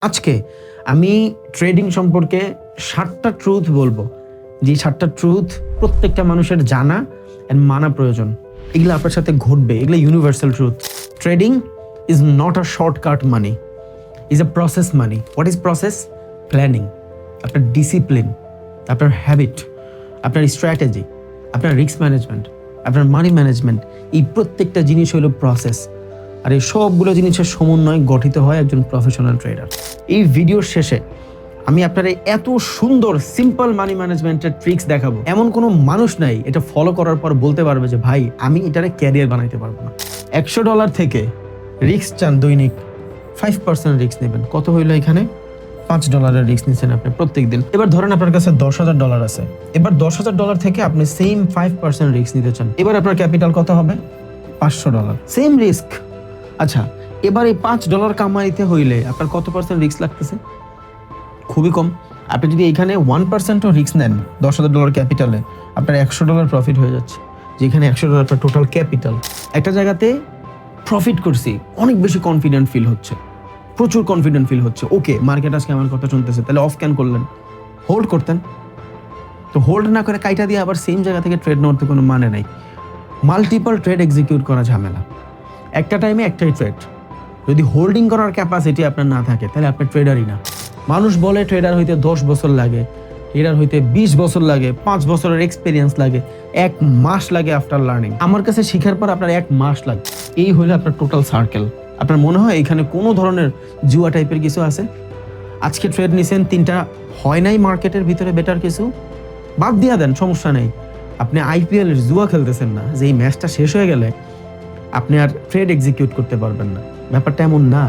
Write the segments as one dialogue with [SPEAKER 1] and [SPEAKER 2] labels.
[SPEAKER 1] আজকে আমি ট্রেডিং সম্পর্কে 7টা ট্রুথ বলবো, যে 7টা ট্রুথ প্রত্যেকটা মানুষের জানা এন্ড মানা প্রয়োজন। এগুলো আপনার সাথে ঘটবে, এগুলো universal truth. Trading is not a shortcut money, is a process money. What is process? Planning, আপনার ডিসিপ্লিন, আপনার হ্যাবিট, আপনার স্ট্র্যাটেজি, আপনার রিস্ক ম্যানেজমেন্ট, আপনার মানি ম্যানেজমেন্ট, এই প্রত্যেকটা জিনিস হলো প্রসেস। আর এই সবগুলো জিনিসের সমন্বয়ে গঠিত হয় একজন প্রফেশনাল ট্রেডার। এই ভিডিওর শেষে আমি আপনার এত সুন্দর সিম্পল মানি ম্যানেজমেন্টের ট্রিক্স দেখাবো, এমন কোনো মানুষ নাই এটা ফলো করার পর বলতে পারবে যে ভাই আমি এটারে ক্যারিয়ার বানাইতে পারবো না। $100 থেকে রিস্ক চান, দৈনিক 5% রিস্ক নেবেন। কত হইলো এখানে? $5 রিস্ক নিচ্ছেন আপনি প্রত্যেক দিন। এবার ধরেন আপনার কাছে $10,000 আছে, এবার $10,000 থেকে আপনি সেম 5% রিস্ক নিতে চান। এবার আপনার ক্যাপিটাল কত হবে? $500, সেম রিস্ক। আচ্ছা, এবার এই $5 কামাইতে হইলে আপনার কত পার্সেন্ট রিস্ক লাগতেছে? খুবই কম। আপনি যদি এখানে 1%ও রিস্ক নেন $10,000 ক্যাপিটালে, আপনার $100 প্রফিট হয়ে যাচ্ছে, যেখানে $100 আপনার টোটাল ক্যাপিটাল। একটা জায়গাতে প্রফিট করছি, অনেক বেশি কনফিডেন্ট ফিল হচ্ছে, প্রচুর কনফিডেন্ট ফিল হচ্ছে। ওকে, মার্কেট আজকে আমার কথা শুনতেছে, তাহলে অফ ক্যান করলেন, হোল্ড করতেন। তো হোল্ড না করে কাইটা দিয়ে আবার সেম জায়গা থেকে ট্রেড নেওয়ার তো কোনো মানে নাই। মাল্টিপল ট্রেড এক্সিকিউট করা ঝামেলা, একটা টাইমে একটাই ট্রেড। যদি হোল্ডিং করার ক্যাপাসিটি আপনার না থাকে তাহলে আপনি ট্রেডারই না। মানুষ বলে ট্রেডার হইতে 10 বছর লাগে, ট্রেডার হইতে 20 বছর লাগে, 5 বছরের এক্সপিরিয়েন্স লাগে, 1 মাস লাগে আফটার লার্নিং। আমার কাছে শেখার পর আপনার 1 মাস লাগে। এই হলো আপনার টোটাল সার্কেল। আপনার মনে হয় এখানে কোনো ধরনের জুয়া টাইপের কিছু আছে? আজকে ট্রেড নিছেন, 3টা হয় নাই মার্কেটের ভিতরে বেটার কিছু, বাদ দিয়া দেন, সমস্যা নেই। আপনি আইপিএল এর জুয়া খেলতেছেন না যে এই ম্যাচটা শেষ হয়ে গেলে আপনি আর ট্রেড এক্সিকিউট করতে পারবেন না। ব্যাপারটা এমন না।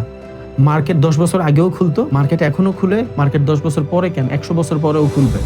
[SPEAKER 1] মার্কেট 10 বছর আগেও খুলতো, মার্কেট এখনো খুলে, মার্কেট 10 বছর পরে কেন 100 বছর পরেও খুলবে।